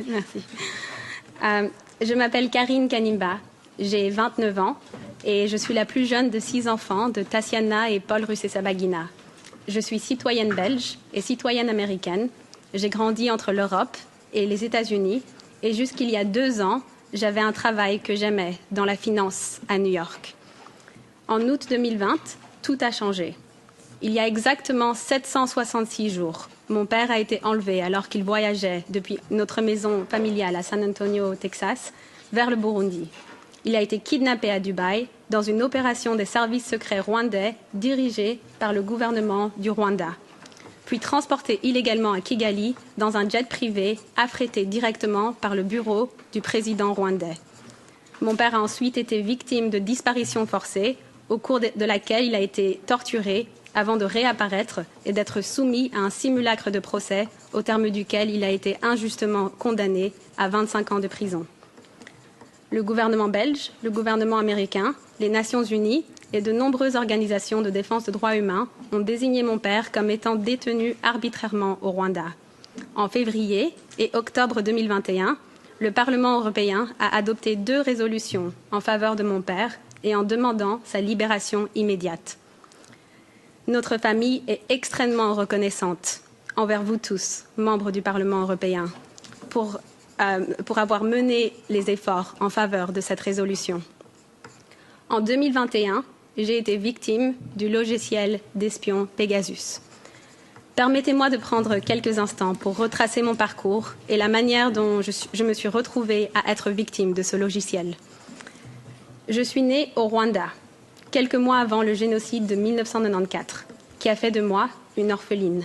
Merci. Je m'appelle Karine Kanimba, j'ai 29 ans et je suis la plus jeune de 6 enfants de Tassiana et Paul Rusesabagina. Je suis citoyenne belge et citoyenne américaine. J'ai grandi entre l'Europe et les États-Unis et jusqu'il y a 2 ans, j'avais un travail que j'aimais dans la finance à New York. En août 2020, tout a changé. Il y a exactement 766 jours, mon père a été enlevé alors qu'il voyageait depuis notre maison familiale à San Antonio, au Texas, vers le Burundi. Il a été kidnappé à Dubaï dans une opération des services secrets rwandais dirigée par le gouvernement du Rwanda, puis transporté illégalement à Kigali dans un jet privé affrété directement par le bureau du président rwandais. Mon père a ensuite été victime de disparition forcée, au cours de laquelle il a été torturé avant de réapparaître et d'être soumis à un simulacre de procès au terme duquel il a été injustement condamné à 25 ans de prison. Le gouvernement belge, le gouvernement américain, les Nations unies et de nombreuses organisations de défense des droits humains ont désigné mon père comme étant détenu arbitrairement au Rwanda. En février et octobre 2021, le Parlement européen a adopté 2 résolutions en faveur de mon père et en demandant sa libération immédiate. Notre famille est extrêmement reconnaissante envers vous tous, membres du Parlement européen, pour avoir mené les efforts en faveur de cette résolution. En 2021, j'ai été victime du logiciel d'espion Pegasus. Permettez-moi de prendre quelques instants pour retracer mon parcours et la manière dont je me suis retrouvée à être victime de ce logiciel. Je suis née au Rwanda, quelques mois avant le génocide de 1994, qui a fait de moi une orpheline.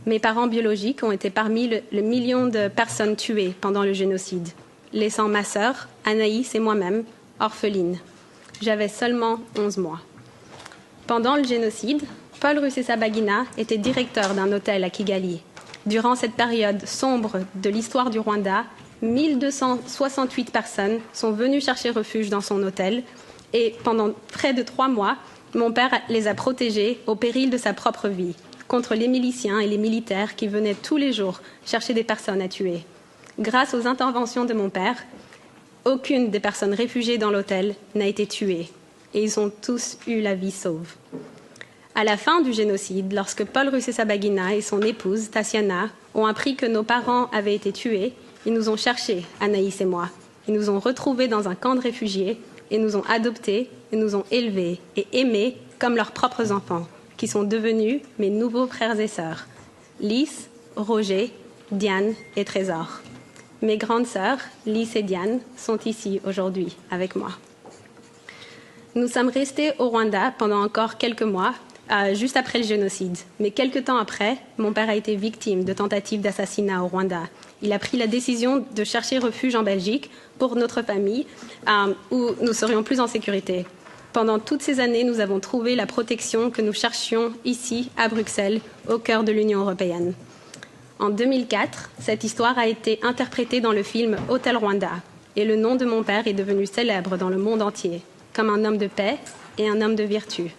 Mes parents biologiques ont été parmi le million de personnes tuées pendant le génocide, laissant ma sœur, Anaïs et moi-même, orphelines. J'avais seulement 11 mois. Pendant le génocide, Paul Rusesabagina était directeur d'un hôtel à Kigali. Durant cette période sombre de l'histoire du Rwanda, 1268 personnes sont venues chercher refuge dans son hôtel et pendant près de 3 mois, mon père les a protégés au péril de sa propre vie contre les miliciens et les militaires qui venaient tous les jours chercher des personnes à tuer. Grâce aux interventions de mon père, aucune des personnes réfugiées dans l'hôtel n'a été tuée et ils ont tous eu la vie sauve. À la fin du génocide, lorsque Paul Rusesabagina et son épouse, Tassiana, ont appris que nos parents avaient été tués, ils nous ont cherchés, Anaïs et moi. Ils nous ont retrouvés dans un camp de réfugiés et nous ont adoptés et nous ont élevés et aimés comme leurs propres enfants, qui sont devenus mes nouveaux frères et sœurs, Lys, Roger, Diane et Trésor. Mes grandes sœurs, Lys et Diane, sont ici aujourd'hui avec moi. Nous sommes restés au Rwanda pendant encore quelques mois, juste après le génocide. Mais quelques temps après, mon père a été victime de tentatives d'assassinat au Rwanda. Il a pris la décision de chercher refuge en Belgique pour notre famille, où nous serions plus en sécurité. Pendant toutes ces années, nous avons trouvé la protection que nous cherchions ici, à Bruxelles, au cœur de l'Union européenne. En 2004, cette histoire a été interprétée dans le film Hôtel Rwanda, et le nom de mon père est devenu célèbre dans le monde entier, comme un homme de paix et un homme de vertu.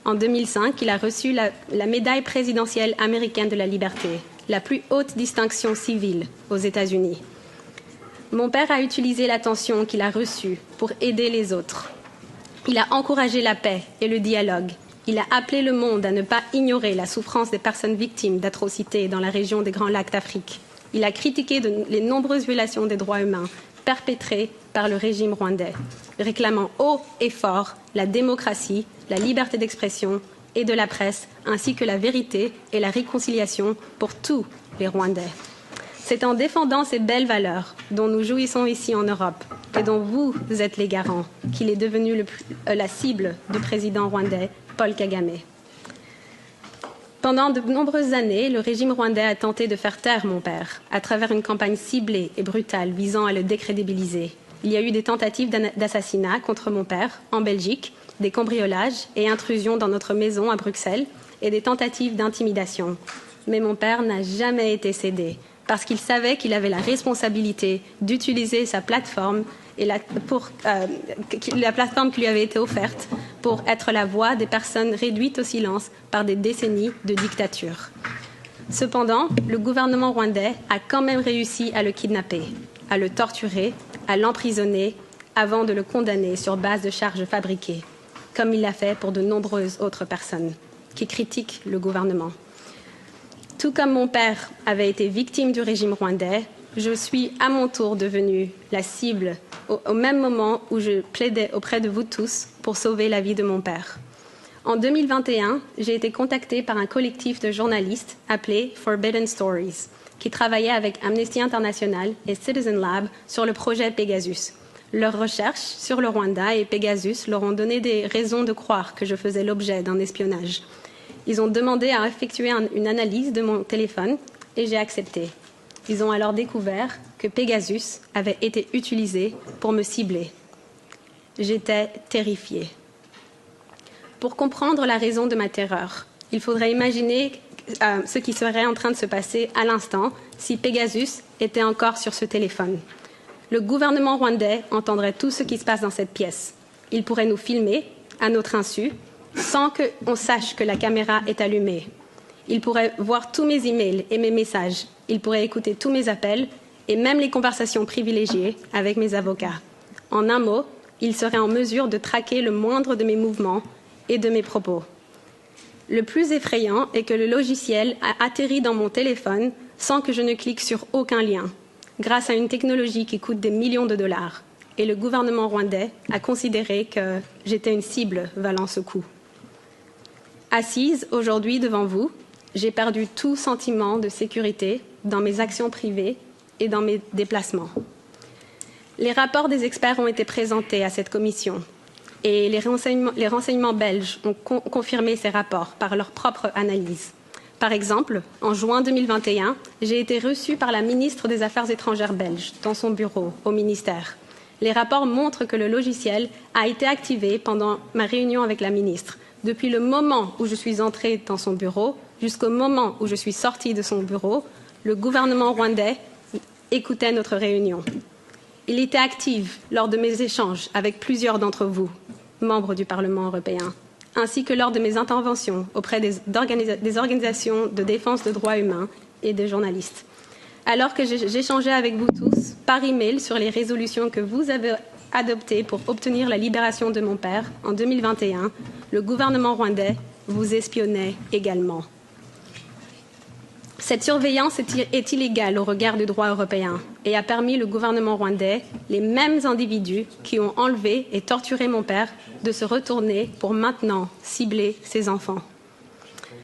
En 2005, il a reçu la médaille présidentielle américaine de la liberté, la plus haute distinction civile aux États-Unis. Mon père a utilisé l'attention qu'il a reçue pour aider les autres. Il a encouragé la paix et le dialogue. Il a appelé le monde à ne pas ignorer la souffrance des personnes victimes d'atrocités dans la région des Grands Lacs d'Afrique. Il a critiqué les nombreuses violations des droits humains perpétrées par le régime rwandais, réclamant haut et fort la démocratie, la liberté d'expression et de la presse, ainsi que la vérité et la réconciliation pour tous les Rwandais. C'est en défendant ces belles valeurs dont nous jouissons ici en Europe et dont vous êtes les garants qu'il est devenu la cible du président rwandais Paul Kagame. Pendant de nombreuses années, le régime rwandais a tenté de faire taire mon père à travers une campagne ciblée et brutale visant à le décrédibiliser. Il y a eu des tentatives d'assassinat contre mon père en Belgique, des cambriolages et intrusions dans notre maison à Bruxelles et des tentatives d'intimidation. Mais mon père n'a jamais été cédé parce qu'il savait qu'il avait la responsabilité d'utiliser sa plateforme et la plateforme qui lui avait été offerte pour être la voix des personnes réduites au silence par des décennies de dictature. Cependant, le gouvernement rwandais a quand même réussi à le kidnapper, à le torturer, à l'emprisonner avant de le condamner sur base de charges fabriquées, comme il l'a fait pour de nombreuses autres personnes qui critiquent le gouvernement. Tout comme mon père avait été victime du régime rwandais, je suis à mon tour devenue la cible au même moment où je plaidais auprès de vous tous pour sauver la vie de mon père. En 2021, j'ai été contactée par un collectif de journalistes appelé Forbidden Stories, qui travaillait avec Amnesty International et Citizen Lab sur le projet Pegasus. Leurs recherches sur le Rwanda et Pegasus leur ont donné des raisons de croire que je faisais l'objet d'un espionnage. Ils ont demandé à effectuer une analyse de mon téléphone et j'ai accepté. Ils ont alors découvert que Pegasus avait été utilisé pour me cibler. J'étais terrifiée. Pour comprendre la raison de ma terreur, il faudrait imaginer ce qui serait en train de se passer à l'instant si Pegasus était encore sur ce téléphone. Le gouvernement rwandais entendrait tout ce qui se passe dans cette pièce. Il pourrait nous filmer à notre insu, sans qu'on sache que la caméra est allumée. Il pourrait voir tous mes emails et mes messages. Il pourrait écouter tous mes appels et même les conversations privilégiées avec mes avocats. En un mot, il serait en mesure de traquer le moindre de mes mouvements et de mes propos. Le plus effrayant est que le logiciel a atterri dans mon téléphone sans que je ne clique sur aucun lien, grâce à une technologie qui coûte des millions de dollars. Et le gouvernement rwandais a considéré que j'étais une cible valant ce coup. Assise aujourd'hui devant vous, j'ai perdu tout sentiment de sécurité dans mes actions privées et dans mes déplacements. Les rapports des experts ont été présentés à cette commission et les renseignements belges ont confirmé ces rapports par leur propre analyse. Par exemple, en juin 2021, j'ai été reçue par la ministre des Affaires étrangères belge dans son bureau au ministère. Les rapports montrent que le logiciel a été activé pendant ma réunion avec la ministre. Depuis le moment où je suis entrée dans son bureau jusqu'au moment où je suis sortie de son bureau, le gouvernement rwandais écoutait notre réunion. Il était actif lors de mes échanges avec plusieurs d'entre vous, membres du Parlement européen, ainsi que lors de mes interventions auprès des organisations de défense des droits humains et des journalistes. Alors que j'échangeais avec vous tous par email sur les résolutions que vous avez adoptées pour obtenir la libération de mon père en 2021, le gouvernement rwandais vous espionnait également. Cette surveillance est illégale au regard du droit européen et a permis au gouvernement rwandais, les mêmes individus qui ont enlevé et torturé mon père, de se retourner pour maintenant cibler ses enfants.